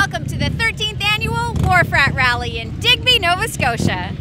welcome to the 13th Annual WHARF RAT Rally in Digby, Nova Scotia.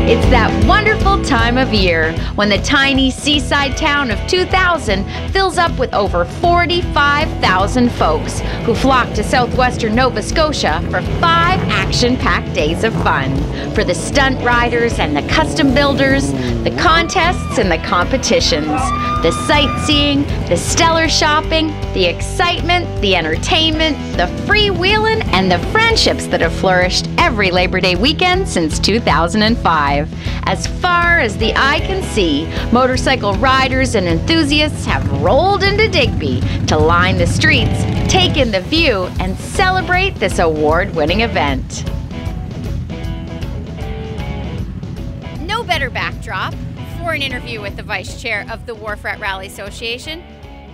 It's that wonderful time of year when the tiny seaside town of 2000 fills up with over 45,000 folks who flock to southwestern Nova Scotia for 5 action-packed days of fun. For the stunt riders and the custom builders, the contests and the competitions, the sightseeing, the stellar shopping, the excitement, the entertainment, the freewheeling, and the friendships that have flourished every Labor Day weekend since 2005. As far as the eye can see, motorcycle riders and enthusiasts have rolled into Digby to line the streets, take in the view, and celebrate this award-winning event. No better backdrop for an interview with the Vice Chair of the WHARF RAT Rally Association.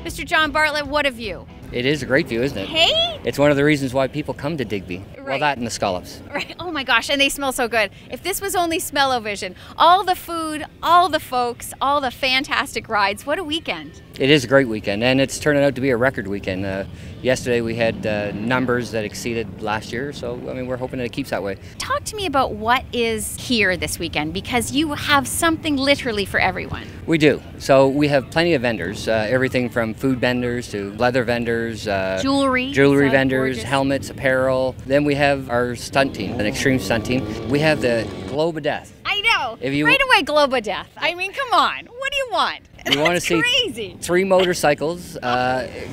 Mr. John Bartlett, what a view. It is a great view, isn't it? Hey? It's one of the reasons why people come to Digby. Right. Well, that and the scallops. Right. Oh my gosh, and they smell so good. If this was only smell-o-vision, all the food, all the folks, all the fantastic rides, what a weekend. It is a great weekend, and it's turning out to be a record weekend. Yesterday we had numbers that exceeded last year, so I mean we're hoping that it keeps that way. Talk to me about what is here this weekend, because you have something literally for everyone. We do. So we have plenty of vendors, everything from food vendors to leather vendors, jewelry vendors, gorgeous. Helmets, apparel. Then we have our stunt team, an extreme stunt team. We have the Globe of Death. I know. If you, right away, Globe of Death. I mean, come on. What do you want? You want to see crazy. 3 motorcycles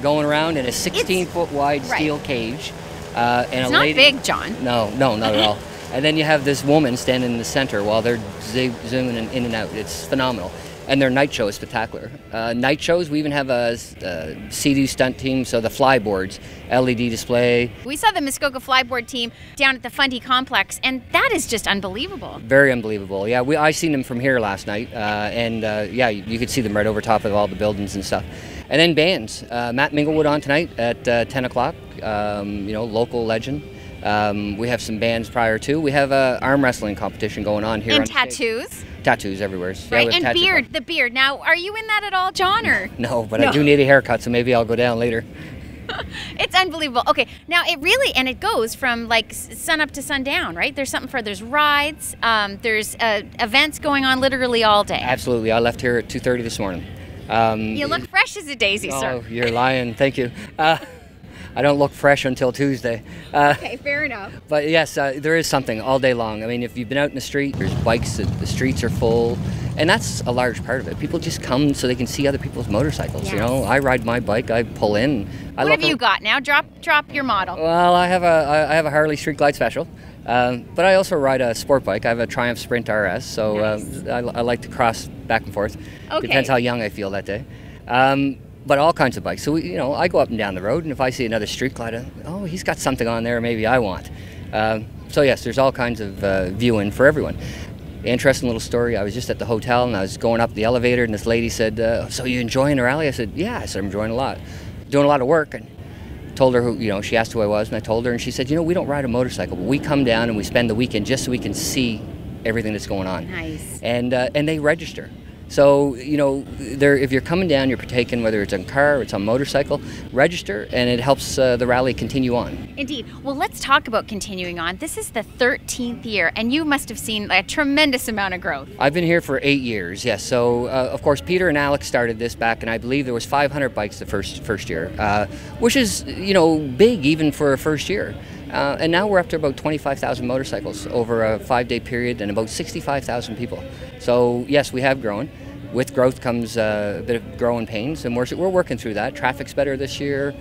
going around in a 16-foot wide steel cage. And it's a not lady, big, John. No, not at all. And then you have this woman standing in the center while they're zooming in and out. It's phenomenal. And their night show is spectacular. Night shows, we even have a CD stunt team, so the flyboards, LED display. We saw the Muskoka Flyboard Team down at the Fundy Complex, and that is just unbelievable. Very unbelievable. Yeah, I seen them from here last night, yeah, you could see them right over top of all the buildings and stuff. And then bands. Matt Minglewood on tonight at 10 o'clock, you know, local legend. We have some bands prior to. We have a arm wrestling competition going on here. And on tattoos. Stage. Tattoos everywhere. Right, yeah, and beard, the beard. Now, are you in that at all, John, or? No, but I do need a haircut, so maybe I'll go down later. It's unbelievable. Okay, now it really, and it goes from like sun up to sundown, right? There's something for, there's rides, there's events going on literally all day. Absolutely. I left here at 2:30 this morning. You look fresh as a daisy, sir. Oh, you're lying. Thank you. I don't look fresh until Tuesday. Okay, fair enough. But yes, there is something all day long. I mean, if you've been out in the street, there's bikes, the streets are full, and that's a large part of it. People just come so they can see other people's motorcycles. Yes. You know, I ride my bike, I pull in. What have you got now? Drop your model. Well, I have a Harley Street Glide Special, but I also ride a sport bike. I have a Triumph Sprint RS, so nice. I like to cross back and forth. Okay. Depends how young I feel that day. But all kinds of bikes. So you know, I go up and down the road, and if I see another street glider, oh, he's got something on there maybe I want. So yes, there's all kinds of viewing for everyone. Interesting little story. I was just at the hotel, and I was going up the elevator, and this lady said, "So you enjoying the rally?" I said, "Yeah." I said, "I'm enjoying a lot, doing a lot of work." And told her who, you know, she asked who I was, and I told her, and she said, "You know, we don't ride a motorcycle, but we come down and we spend the weekend just so we can see everything that's going on." Nice. And they register. So, you know, if you're coming down, you're partaking, whether it's on car or it's on motorcycle, register, and it helps the rally continue on. Indeed. Well, let's talk about continuing on. This is the 13th year, and you must have seen a tremendous amount of growth. I've been here for 8 years, yes. So, of course, Peter and Alex started this back, and I believe there was 500 bikes the first year, which is, you know, big even for a first year. And now we're up to about 25,000 motorcycles over a 5-day period and about 65,000 people. So, yes, we have grown. with growth comes a bit of growing pains, and we're working through that. Traffic's better this year.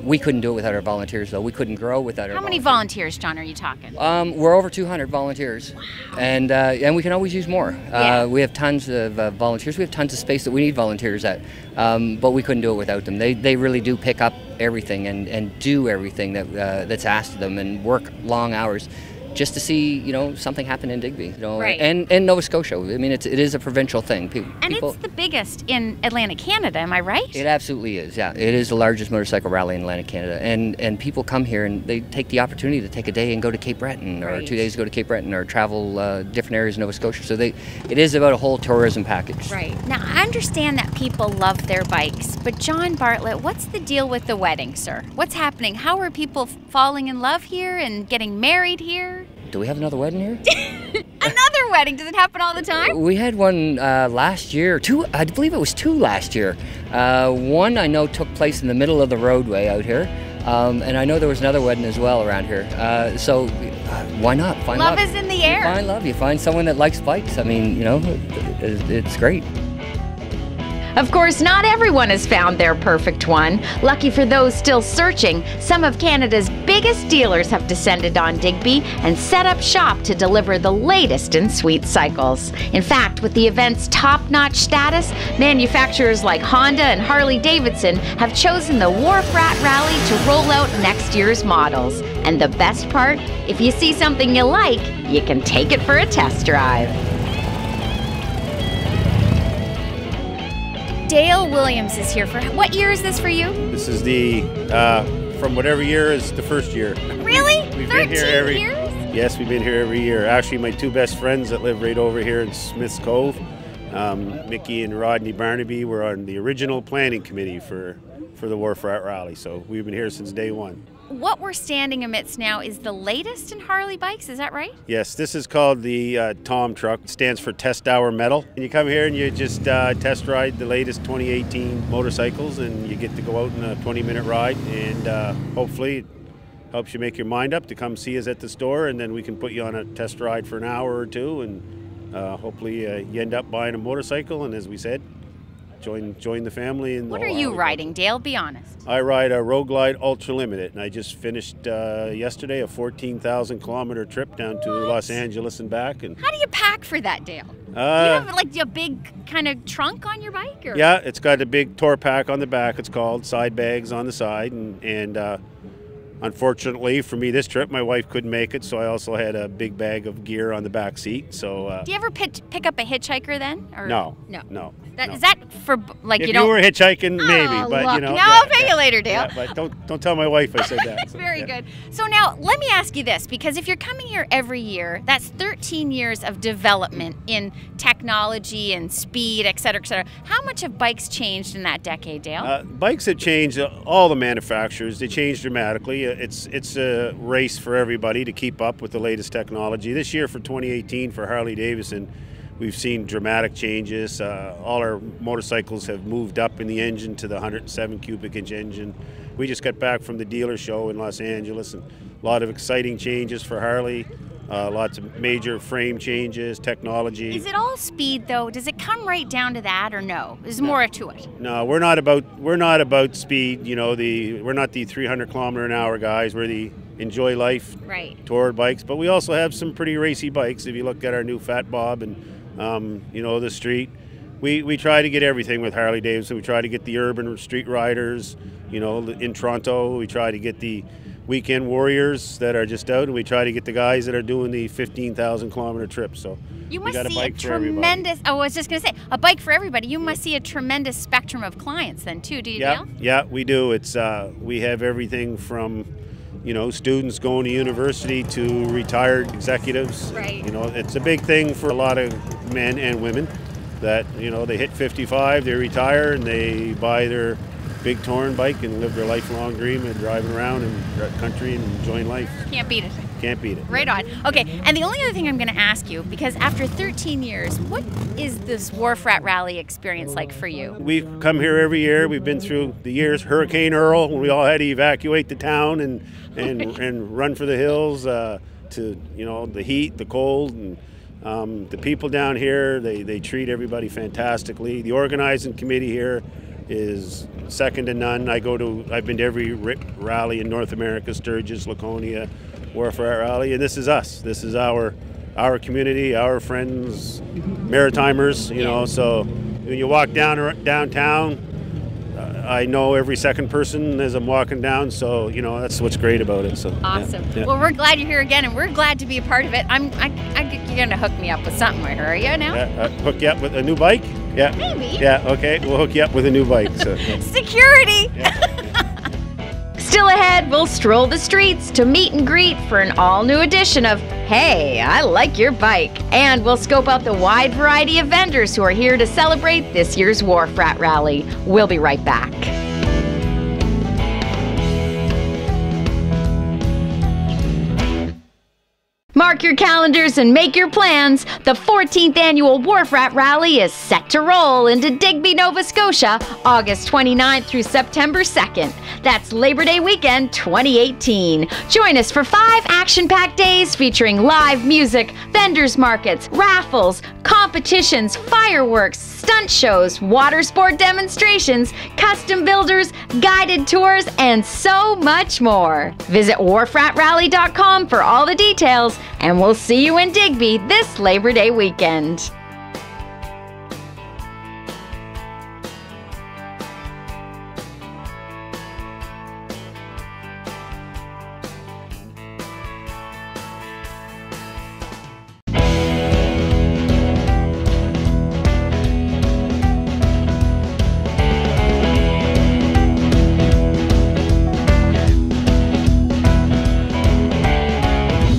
We couldn't do it without our volunteers, though. We couldn't grow without our How many volunteers, John, are you talking? We're over 200 volunteers. Wow. And we can always use more. We have tons of volunteers. We have tons of space that we need volunteers at, but we couldn't do it without them. They really do pick up everything and do everything that's asked of them and work long hours, just to see, something happen in Digby, right. and Nova Scotia. I mean, it is a provincial thing. And it's the biggest in Atlantic Canada, am I right? It absolutely is, yeah. It is the largest motorcycle rally in Atlantic Canada, and people come here and they take the opportunity to take a day and go to Cape Breton, or 2 days to go to Cape Breton, or travel different areas of Nova Scotia. So it is about a whole tourism package. Right. Now, I understand that people love their bikes, but John Bartlett, what's the deal with the wedding, sir? What's happening? How are people falling in love here and getting married here? Do we have another wedding here? Another wedding? Does it happen all the time? We had one last year. I believe it was 2 last year. One I know took place in the middle of the roadway out here. And I know there was another wedding as well around here. So why not? Find love. Love is in the air. You find love. You find someone that likes bikes. I mean, it's great. Of course, not everyone has found their perfect one. Lucky for those still searching, some of Canada's biggest dealers have descended on Digby and set up shop to deliver the latest in sweet cycles. In fact, with the event's top-notch status, manufacturers like Honda and Harley-Davidson have chosen the WHARF RAT RALLY to roll out next year's models. And the best part, if you see something you like, you can take it for a test drive. Dale Williams is here for, what year is this for you? This is the, from whatever year is the first year. Really? We've 13 been here years? Yes, we've been here every year. Actually, my 2 best friends that live right over here in Smith's Cove, Mickey and Rodney Barnaby, were on the original planning committee for the WHARF RAT Rally, so we've been here since day one. What we're standing amidst now is the latest in Harley bikes, is that right? Yes, this is called the Tom truck. It stands for Test Hour Metal. And you come here and you just test ride the latest 2018 motorcycles, and you get to go out in a 20-minute ride, and hopefully it helps you make your mind up to come see us at the store, and then we can put you on a test ride for an hour or 2, and hopefully you end up buying a motorcycle, and as we said, join the family. And what are you riding, Dale? Be honest. I ride a Road Glide Ultra Limited, and I just finished yesterday a 14,000 kilometer trip down to Los Angeles and back. And how do you pack for that, Dale? Do you have like a big kind of trunk on your bike? Or? Yeah, it's got a big tour pack on the back. It's called, side bags on the side, and unfortunately for me this trip, my wife couldn't make it, so I also had a big bag of gear on the back seat. So do you ever pick up a hitchhiker then? Or? No. Is that for like if you don't? You were hitchhiking, maybe, but look. I'll pay you later, Dale. Yeah, but don't tell my wife I said that. Very good. So now let me ask you this, because if you're coming here every year, that's 13 years of development in technology and speed, et cetera, et cetera. How much have bikes changed in that decade, Dale? Bikes have changed. All the manufacturers, they changed dramatically. It's a race for everybody to keep up with the latest technology. This year for 2018 for Harley-Davidson, we've seen dramatic changes. All our motorcycles have moved up in the engine to the 107 cubic inch engine. We just got back from the dealer show in Los Angeles, and a lot of exciting changes for Harley. Lots of major frame changes, technology. Is it all speed though? Does it come right down to that, or no? Is more to it? No, we're not about speed. We're not the 300 kilometer an hour guys. We're the enjoy life tour bikes, but we also have some pretty racy bikes. If you look at our new Fat Bob and the street, we try to get everything with Harley-Davidson. We try to get the urban street riders, in Toronto. We try to get the weekend warriors that are just out, and we try to get the guys that are doing the 15,000 kilometer trips. So you must got a see bike a for everybody. I was just going to say, a bike for everybody. You must see a tremendous spectrum of clients then too, do you, Dale? Yeah, we do. It's we have everything from students going to university to retired executives. Right. It's a big thing for a lot of men and women that they hit 55, they retire, and they buy their big touring bike and live their lifelong dream of driving around in the country and enjoying life. Can't beat it. Can't beat it. Right on. Okay, and the only other thing I'm going to ask you, because after 13 years, what is this WHARF RAT Rally experience like for you? We come here every year. We've been through the years, Hurricane Earl, when we all had to evacuate the town and run for the hills to the heat, the cold, and The people down here, they treat everybody fantastically. The organizing committee here is second to none. I've been to every rally in North America, Sturgis, Laconia, WHARF Rat Rally, and this is us. This is our community, our friends, Maritimers, you know. So when you walk downtown, I know every second person as I'm walking down, so you know that's what's great about it. So awesome. Yeah. Well, we're glad you're here again, and we're glad to be a part of it. You're gonna hook me up with something, are you now? Yeah, hook you up with a new bike? Yeah. Maybe. Yeah. Okay, we'll hook you up with a new bike. So. Security. Yeah. Still ahead, we'll stroll the streets to meet and greet for an all-new edition of Hey, I Like Your Bike. And we'll scope out the wide variety of vendors who are here to celebrate this year's WHARF Rat Rally. We'll be right back. Mark your calendars and make your plans. The 14th annual WHARF Rat Rally is set to roll into Digby, Nova Scotia, August 29th through September 2nd. That's Labor Day weekend 2018. Join us for 5 action-packed days featuring live music, vendors markets, raffles, competitions, fireworks, stunt shows, water sport demonstrations, custom builders, guided tours, and so much more. Visit wharfratrally.com for all the details, and we'll see you in Digby this Labor Day weekend.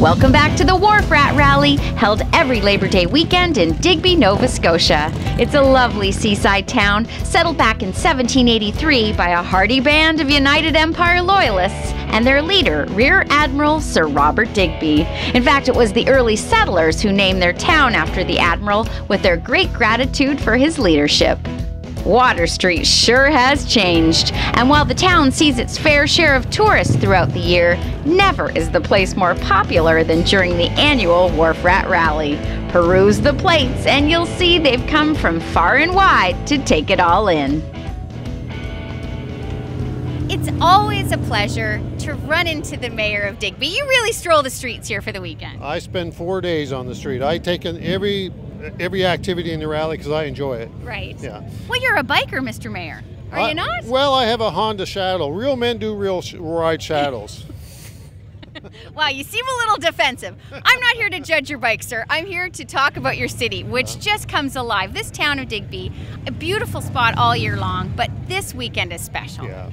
Welcome back to the WHARF Rat Rally, held every Labor Day weekend in Digby, Nova Scotia. It's a lovely seaside town, settled back in 1783 by a hardy band of United Empire Loyalists and their leader, Rear Admiral Sir Robert Digby. In fact, it was the early settlers who named their town after the Admiral with their great gratitude for his leadership. Water Street sure has changed, and while the town sees its fair share of tourists throughout the year, never is the place more popular than during the annual WHARF Rat Rally. Peruse the plates and you'll see they've come from far and wide to take it all in. It's always a pleasure to run into the mayor of Digby. You really stroll the streets here for the weekend. I spend 4 days on the street. I take in every activity in the rally because I enjoy it. Right. Yeah. Well, you're a biker, Mr. Mayor. Are you not? Well, I have a Honda Shadow. Real men do ride Shadows. Wow, you seem a little defensive. I'm not here to judge your bike, sir. I'm here to talk about your city, which just comes alive. This town of Digby, a beautiful spot all year long, but this weekend is special. Yeah.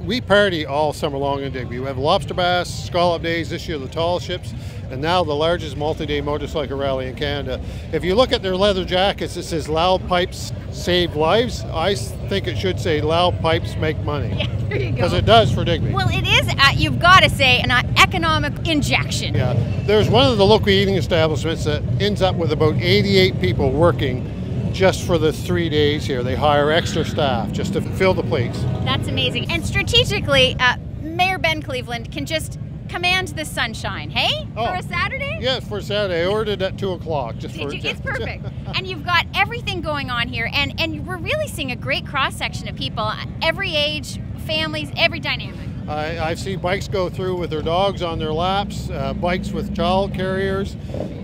We party all summer long in Digby. We have lobster bass, scallop days, this year the tall ships, and now the largest multi-day motorcycle rally in Canada. If you look at their leather jackets, it says loud pipes save lives. I think it should say loud pipes make money. Yeah, there you go. Because it does for Digby. Well, it is, you've got to say, an economic injection. Yeah. There's one of the local eating establishments that ends up with about 88 people working just for the 3 days here. They hire extra staff just to fill the plates. That's amazing. And strategically, Mayor Ben Cleveland can just command the sunshine, hey? Oh, for a Saturday? Yes, for Saturday. I ordered at 2 o'clock. It's perfect. And you've got everything going on here, and we're really seeing a great cross-section of people, every age, families, every dynamic. I've seen bikes go through with their dogs on their laps, bikes with child carriers,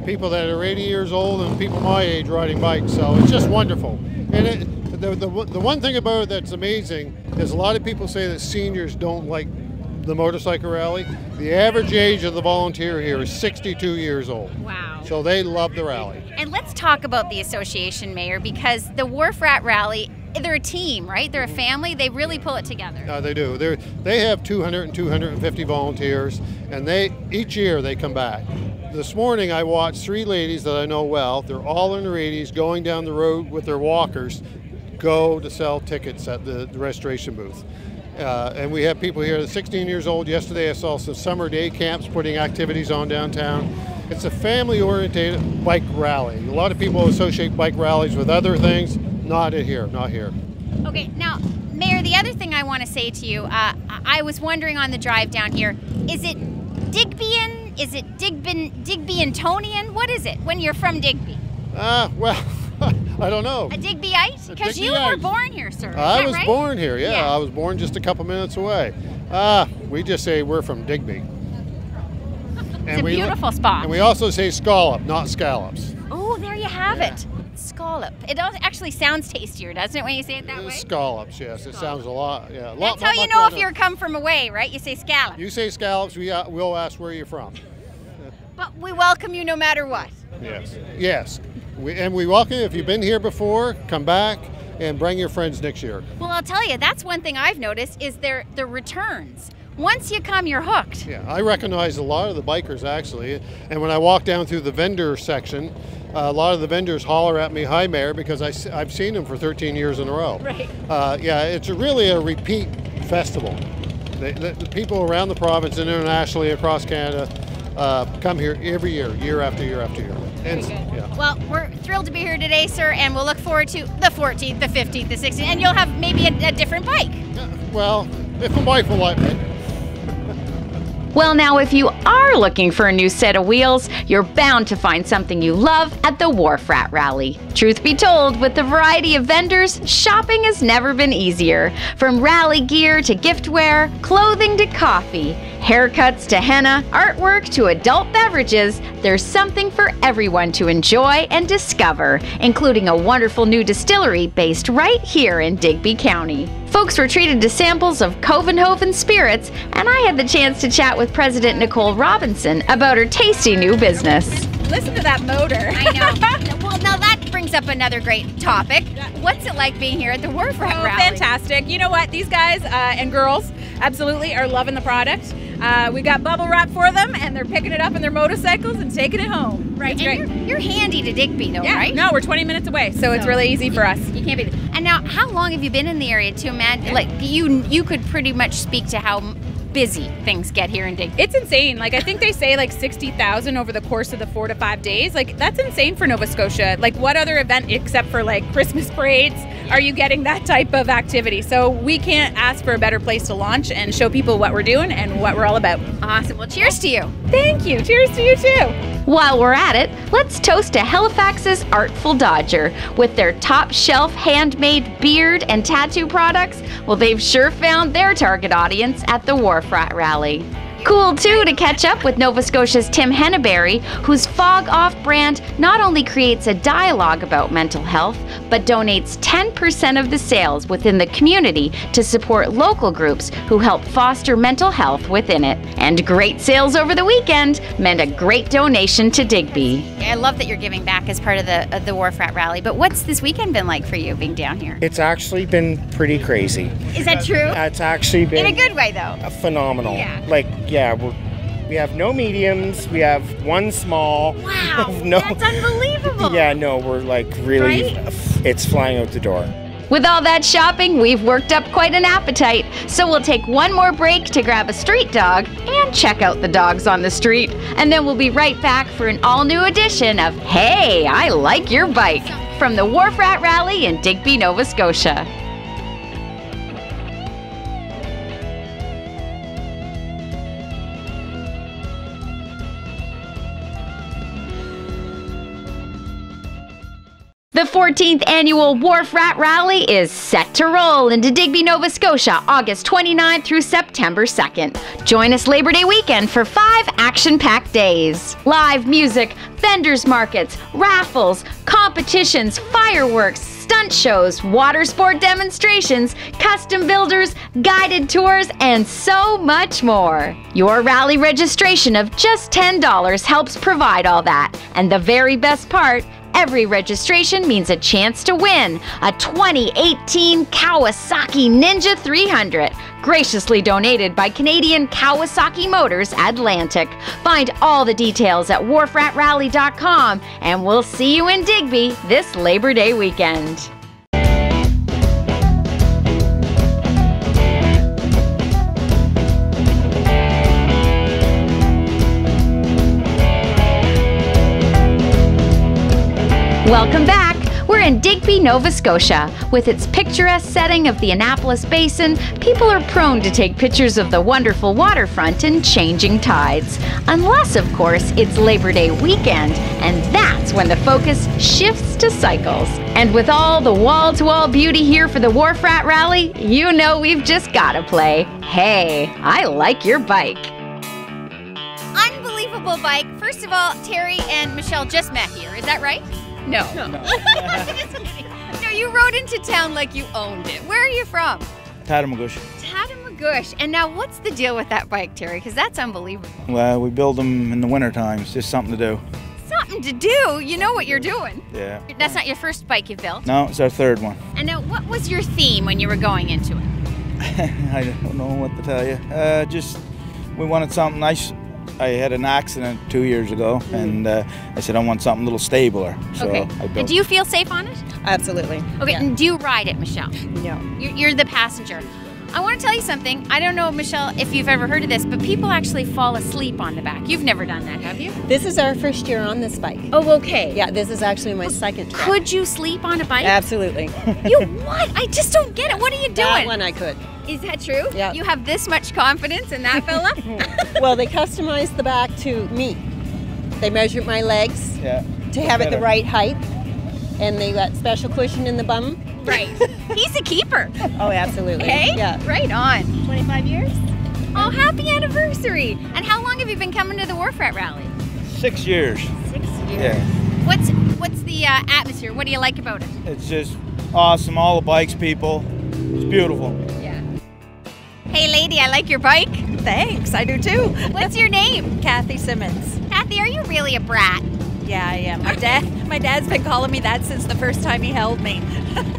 people that are 80 years old, and people my age riding bikes. So it's just wonderful. And the one thing about it that's amazing is a lot of people say that seniors don't like the motorcycle rally. The average age of the volunteer here is 62 years old. Wow. So they love the rally. And let's talk about the association, Mayor, because the WHARF Rat Rally, they're a team, right? They're a family. They really pull it together. They do. They have 200 and 250 volunteers, and each year they come back. This morning I watched 3 ladies that I know well. They're all in their 80s going down the road with their walkers, go to sell tickets at the registration booth. And we have people here that are 16 years old. Yesterday I saw some summer day camps putting activities on downtown. It's a family-oriented bike rally. A lot of people associate bike rallies with other things. Not here. Okay, now, Mayor, the other thing I want to say to you, I was wondering on the drive down here, is it Digby is it Digby-Antonian? What is it when you're from Digby? Well, I don't know. A Digbyite? Because you were born here, sir. I was right? born here, yeah. I was born just a couple minutes away. We just say we're from Digby. It's a beautiful spot. And we also say scallop, not scallops. Oh, there you have it. Scallop. It actually sounds tastier, doesn't it, when you say it that way? Scallops, yes. It sounds a lot, yeah. That's how you know if you're come from away, right? You say scallop. You say scallops, we'll ask where you're from. But we welcome you no matter what. Yes. Yes. We welcome you. If you've been here before, come back and bring your friends next year. Well, I'll tell you, that's one thing I've noticed is the returns. Once you come, you're hooked. Yeah, I recognize a lot of the bikers actually, and when I walk down through the vendor section, a lot of the vendors holler at me, "Hi, Mayor," because I've seen them for 13 years in a row. Right. Yeah, it's really a repeat festival. The people around the province and internationally across Canada come here every year, year after year after year. And, yeah. Well, we're thrilled to be here today, sir, and we'll look forward to the 14th, the 15th, the 16th, and you'll have maybe a different bike. Yeah, well, if my wife will let me. Well, now, if you are looking for a new set of wheels, you're bound to find something you love at the WHARF Rat Rally. Truth be told, with the variety of vendors, shopping has never been easier. From rally gear to giftware, clothing to coffee, haircuts to henna, artwork to adult beverages, there's something for everyone to enjoy and discover, including a wonderful new distillery based right here in Digby County. Folks were treated to samples of CovenHoven spirits, and I had the chance to chat with President Nicole Robinson about her tasty new business. Listen to that motor. I know. Well, now that brings up another great topic. What's it like being here at the WHARF Rat Rally? Fantastic. You know what? These guys and girls absolutely are loving the product. We got bubble wrap for them, and they're picking it up in their motorcycles and taking it home. Right. And you're handy to Digby, though, right? No, we're 20 minutes away, so it's really easy for us. You can't beat it. And now, how long have you been in the area too, man? Like, you could pretty much speak to how busy things get here in Digby. It's insane. Like, I think they say like 60,000 over the course of the 4 to 5 days. Like, that's insane for Nova Scotia. Like, what other event except for like Christmas parades are you getting that type of activity? So we can't ask for a better place to launch and show people what we're doing and what we're all about. Awesome. Well, cheers to you. Thank you. Cheers to you too. While we're at it, let's toast to Halifax's Artful Dodger. With their top shelf handmade beard and tattoo products, well, they've sure found their target audience at the WHARF Rat Rally. Cool, too, to catch up with Nova Scotia's Tim Henneberry, whose Fog Off brand not only creates a dialogue about mental health, but donates 10% of the sales within the community to support local groups who help foster mental health within it. And great sales over the weekend meant a great donation to Digby. I love that you're giving back as part of the WHARF Rat Rally, but what's this weekend been like for you being down here? It's actually been pretty crazy. Is that true? It's actually been... In a good way, though. Phenomenal. Yeah. Like, yeah, we have no mediums, we have one small. Wow, no, that's unbelievable. Yeah, no, we're like really, right? It's flying out the door. With all that shopping, we've worked up quite an appetite, so we'll take one more break to grab a street dog and check out the dogs on the street. And then we'll be right back for an all-new edition of Hey, I Like Your Bike from the WHARF Rat Rally in Digby, Nova Scotia. The 14th annual WHARF Rat Rally is set to roll into Digby, Nova Scotia, August 29th through September 2nd. Join us Labor Day weekend for 5 action-packed days. Live music, vendors markets, raffles, competitions, fireworks, stunt shows, water sport demonstrations, custom builders, guided tours, and so much more. Your rally registration of just $10 helps provide all that. And the very best part, every registration means a chance to win a 2018 Kawasaki Ninja 300, graciously donated by Canadian Kawasaki Motors Atlantic. Find all the details at wharfratrally.com, and we'll see you in Digby this Labor Day weekend. Welcome back. We're in Digby, Nova Scotia. With its picturesque setting of the Annapolis Basin, people are prone to take pictures of the wonderful waterfront and changing tides. Unless, of course, it's Labor Day weekend, and that's when the focus shifts to cycles. And with all the wall-to-wall beauty here for the WHARF Rat Rally, you know we've just gotta play Hey, I Like Your Bike. Unbelievable bike. First of all, Terry and Michelle just met here. Is that right? No. Just kidding. No, you rode into town like you owned it. Where are you from? Tatamagouche. Tatamagouche. And now what's the deal with that bike, Terry? Because that's unbelievable. Well, we build them in the winter time. It's just something to do. Something to do? You know what you're doing. Yeah. That's not your first bike you've built? No, it's our third one. And now what was your theme when you were going into it? I don't know what to tell you. Just, we wanted something nice. I had an accident 2 years ago, and I said I want something a little stabler. So okay. I built. And do you feel safe on it? Absolutely. Okay, Yeah. and do you ride it, Michelle? No. You're the passenger. I want to tell you something. I don't know, Michelle, if you've ever heard of this, but people actually fall asleep on the back. You've never done that, have you? This is our first year on this bike. Oh, okay. Yeah, this is actually my second trip. Could you sleep on a bike? Absolutely. You what? I just don't get it. What are you doing? That one I could. Is that true? Yeah. You have this much confidence in that fella? Well, they customized the back to me. They measured my legs to have it the right height, and they got special cushion in the bum. Right. He's a keeper. Oh, absolutely. Hey? Yeah. Right on. 25 years? Oh, happy anniversary. And how long have you been coming to the WHARF Rat Rally? 6 years. 6 years. Yeah. What's the atmosphere? What do you like about it? It's just awesome. All the bikes, people. It's beautiful. Yeah. Hey, lady, I like your bike. Thanks, I do too. What's your name? Kathy Simmons. Kathy, are you really a brat? Yeah, I am. My dad's been calling me that since the first time he held me.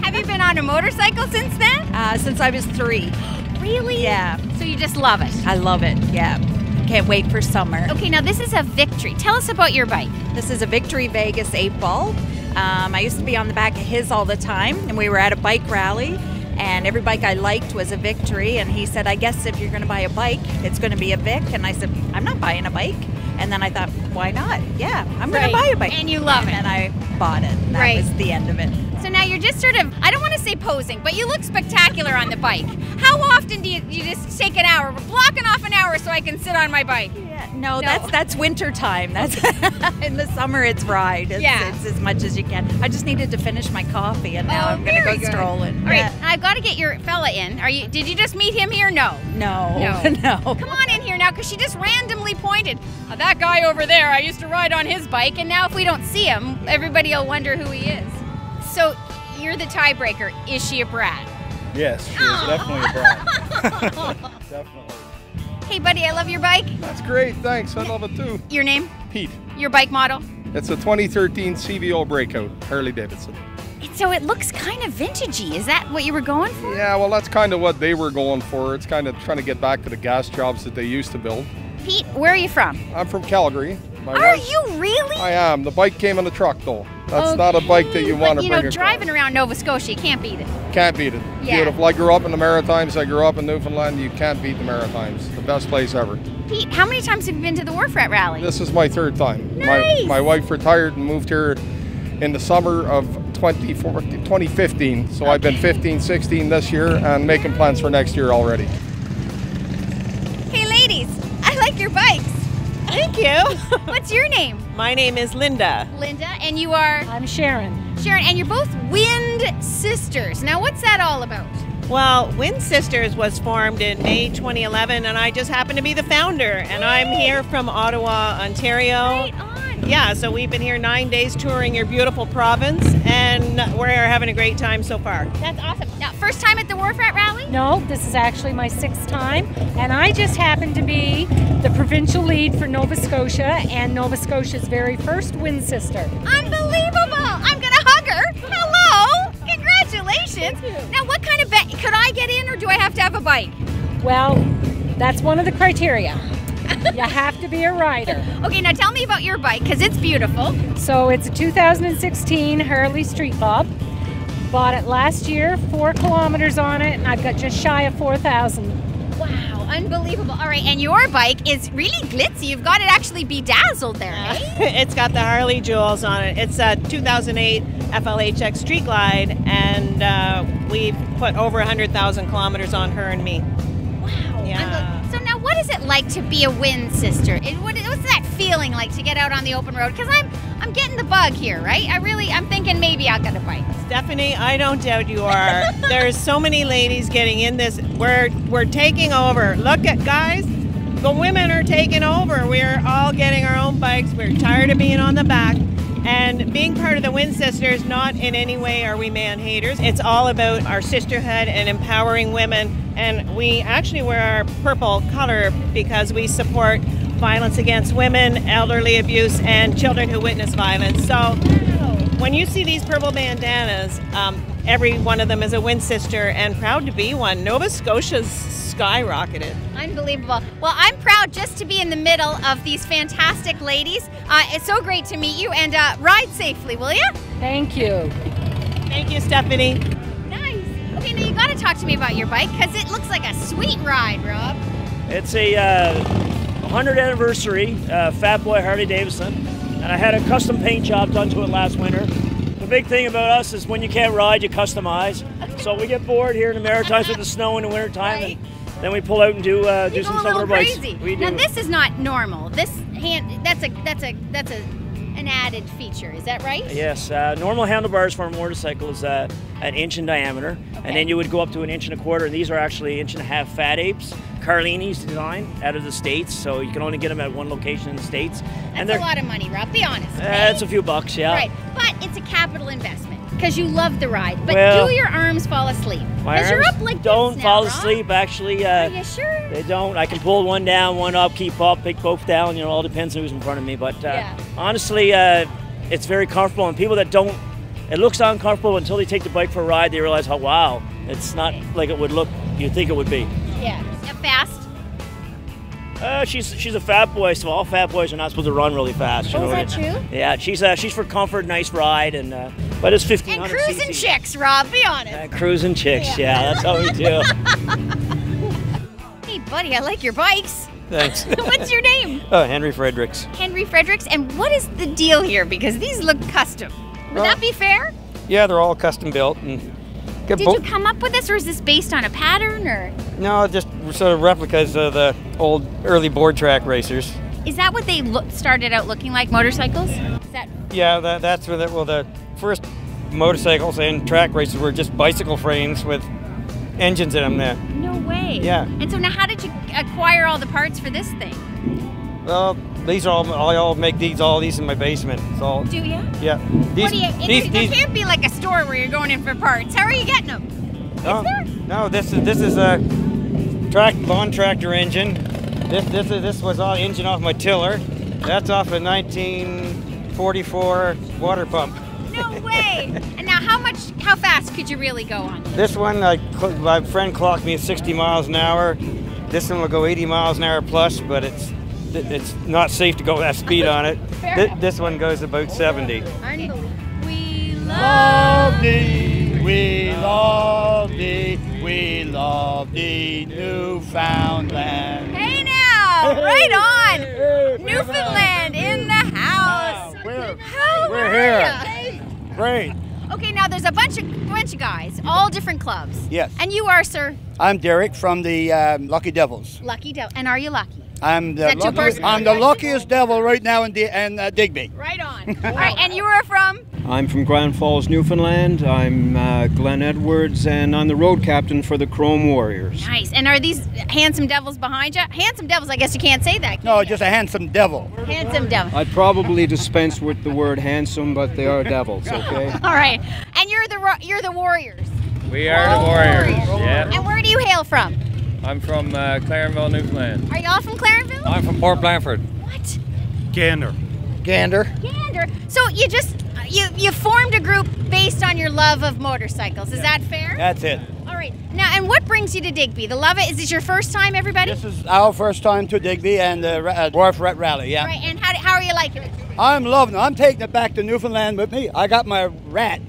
Have you been on a motorcycle since then? Since I was 3. Really? Yeah. So you just love it? I love it, yeah. Can't wait for summer. Okay, now this is a Victory. Tell us about your bike. This is a Victory Vegas 8-ball. I used to be on the back of his all the time, and we were at a bike rally, and every bike I liked was a Victory, and he said, I guess if you're going to buy a bike, it's going to be a Vic. And I said, I'm not buying a bike. And then I thought, why not? Yeah, I'm going to buy a bike. And you love it. And I bought it. And that was the end of it. So now you're just sort of, I don't want to say posing, but you look spectacular on the bike. How often do you just take an hour? We're blocking off an hour so I can sit on my bike. Yeah, no, that's winter time. That's in the summer it's ride. It's as much as you can. I just needed to finish my coffee, and now I'm going to go strolling. All right, I've got to get your fella in. Did you just meet him here? No. No. Come on in here now, because she just randomly pointed. That guy over there, I used to ride on his bike, and now if we don't see him, everybody will wonder who he is. So you're the tiebreaker. Is she a brat? Yes, she is definitely a brat. Definitely. Hey, buddy, I love your bike. That's great, thanks. I love it too. Your name? Pete. Your bike model? It's a 2013 CVO Breakout, Harley-Davidson. So it looks kind of vintagey. Is that what you were going for? Yeah, well, that's kind of what they were going for. It's kind of trying to get back to the gas jobs that they used to build. Pete, where are you from? I'm from Calgary. Are you really? I am. The bike came on the truck, though. That's not a bike that you want to bring across. Driving around Nova Scotia, you can't beat it. Can't beat it. Yeah. Beautiful. I grew up in the Maritimes. I grew up in Newfoundland. You can't beat the Maritimes. The best place ever. Pete, how many times have you been to the WHARF Rat Rally? This is my third time. Nice. My wife retired and moved here in the summer of 2015. So I've been 15, 16 this year and making plans for next year already. Hey, ladies, I like your bikes. Thank you. What's your name? My name is Linda. Linda, and you are? I'm Sharon. Sharon, and you're both Wind Sisters. Now, what's that all about? Well, Wind Sisters was formed in May 2011, and I just happen to be the founder. And I'm here from Ottawa, Ontario. Right on. Yeah, so we've been here 9 days touring your beautiful province, and we're having a great time so far. That's awesome. Now, first time at the WHARF Rat Rally? No, this is actually my 6th time, and I just happen to be the provincial lead for Nova Scotia and Nova Scotia's very first Wind Sister. Unbelievable! I'm gonna hug her. Hello! Congratulations! Now, what kind of bet could I get in, or do I have to have a bike? Well, that's one of the criteria. You have to be a rider. Okay, now tell me about your bike, because it's beautiful. So it's a 2016 Harley Street Bob. Bought it last year, 4 kilometers on it, and I've got just shy of 4,000. Wow. unbelievable. All right, and your bike is really glitzy. You've got it actually bedazzled there, eh? It's got the Harley jewels on it. It's a 2008 FLHX Street Glide, and we've put over 100,000 kilometers on her and me. Wow. Yeah. So now what is it like to be a Wind sister? What's that feeling like to get out on the open road? Because I'm getting the bug here, right? I'm thinking maybe I'll get a bike. Stephanie, I don't doubt you are. There's so many ladies getting in this. We're taking over. Look at, guys, the women are taking over. We're all getting our own bikes. We're tired of being on the back. And being part of the Wind Sisters, not in any way are we man haters. It's all about our sisterhood and empowering women. And we actually wear our purple color because we support violence against women, elderly abuse, and children who witness violence. So when you see these purple bandanas, every one of them is a Wind sister and proud to be one. Nova Scotia's skyrocketed. Unbelievable. Well, I'm proud just to be in the middle of these fantastic ladies. It's so great to meet you, and ride safely, will you? Thank you. Thank you, Stephanie. Nice. Okay, now you got to talk to me about your bike because it looks like a sweet ride, Rob. It's a 100th anniversary Fat Boy Harley-Davidson, and I had a custom paint job done to it last winter. The big thing about us is when you can't ride, you customize. So we get bored here in the Maritimes with the snow in the wintertime, and then we pull out and do some stuff on our bikes. We do. Now this is not normal. That's an added feature. Is that right? Yes. Normal handlebars for a motorcycle is an inch in diameter, and then you would go up to 1.25 inches, and these are actually 1.5 inch fat apes. Carlini's design out of the States, so you can only get them at one location in the States. That's a lot of money, Rob. Be honest. It's a few bucks, yeah. Right, but it's a capital investment because you love the ride. But well, do your arms fall asleep? Because you're up like don't this now, fall Rob. asleep. Actually, are you sure? They don't. I can pull one down, one up, keep up, pick both down. You know, all depends who's in front of me. But honestly, it's very comfortable. And people that don't, it looks uncomfortable until they take the bike for a ride. They realize how wow, it's not like it would look. You'd think it would be. Yeah. Fast. She's a fat boy, so all fat boys are not supposed to run really fast. You know is that true? Yeah, she's for comfort, nice ride, and but it's 1,500 and cruising cc. chicks, Rob. Be honest. Cruising chicks, yeah, that's how we do. Hey, buddy, I like your bikes. Thanks. What's your name? Henry Fredericks. Henry Fredericks, and what is the deal here? Because these look custom. Would that be fair? Yeah, they're all custom built and. Did you come up with this, or is this based on a pattern, or? No, just sort of replicas of the old early board track racers. Is that what they started out looking like, motorcycles? Is that? Yeah, that's where the first motorcycles and track races were just bicycle frames with engines in them there. No way. Yeah. And so now how did you acquire all the parts for this thing? Well, these are all make these in my basement. It's all. Do you? Yeah. There can't be like a store where you're going in for parts. How are you getting them? Is there? No, this is a lawn tractor engine. This was all engine off my tiller. That's off a 1944 water pump. No way! And now how fast could you really go on? This one, my friend clocked me at 60 miles an hour. This one will go 80 miles an hour plus, but it's not safe to go that speed on it. This one goes about 70. We love thee, we love thee, we love thee, Newfoundland. Hey now, right on! Newfoundland in the house. We're here. Great. Okay, now there's a bunch of guys, all different clubs. Yes. And you are, sir? I'm Derek from the Lucky Devils. Lucky Devil. And are you lucky? I'm the luckiest devil right now in Digby. Right on. All right, and you are from? I'm from Grand Falls, Newfoundland. I'm Glenn Edwards, and I'm the road captain for the Chrome Warriors. Nice. And are these handsome devils behind you? Handsome devils, I guess you can't say that. No, just a handsome devil. Handsome devil. I'd probably dispense with the word handsome, but they are devils, okay? All right. And you're the Warriors. We are the Warriors. Yeah. And where do you hail from? I'm from Clarenville, Newfoundland. Are you all from Clarenville? I'm from Port Blanford. What? Gander. So you formed a group based on your love of motorcycles. Is that fair? That's it. All right. Now, and what brings you to Digby? The love it. Is this your first time, everybody? This is our first time to Digby and the WHARF Rat Rally. Yeah. Right. And how are you liking it? I'm loving it. I'm taking it back to Newfoundland with me. I got my rat.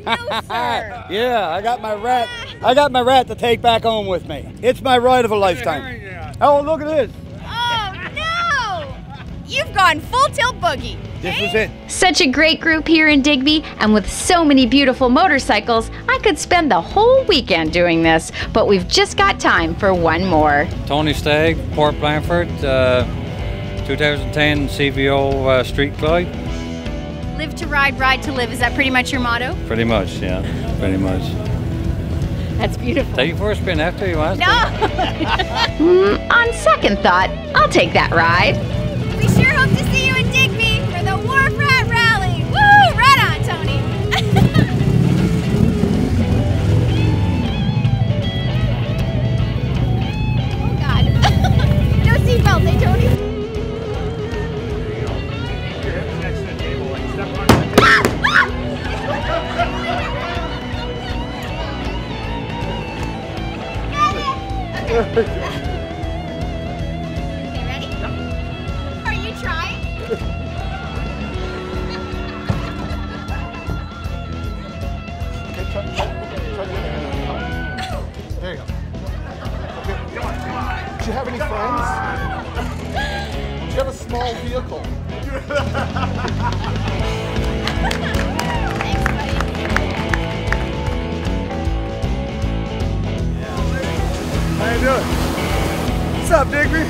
No, sir. Yeah, I got my rat. I got my rat to take back home with me. It's my ride of a lifetime. Oh, look at this. Oh, no! You've gone full tilt boogie. This was it. Such a great group here in Digby, and with so many beautiful motorcycles, I could spend the whole weekend doing this, but we've just got time for one more. Tony Stagg, Port Blanford, 2010 CVO Street Glide. Live to ride, ride to live. Is that pretty much your motto? Pretty much, yeah, pretty much. That's beautiful. Take you for a spin after you want. No! On second thought, I'll take that ride. We sure hope to see you in Digby for the WHARF Rat Rally. Woo! Right on, Tony. Oh, God. No seatbelt, eh, Tony? Okay, ready? Are you trying? There you go. Okay. Do you have any friends? Do you have a small vehicle? How you doing? What's up, Digby?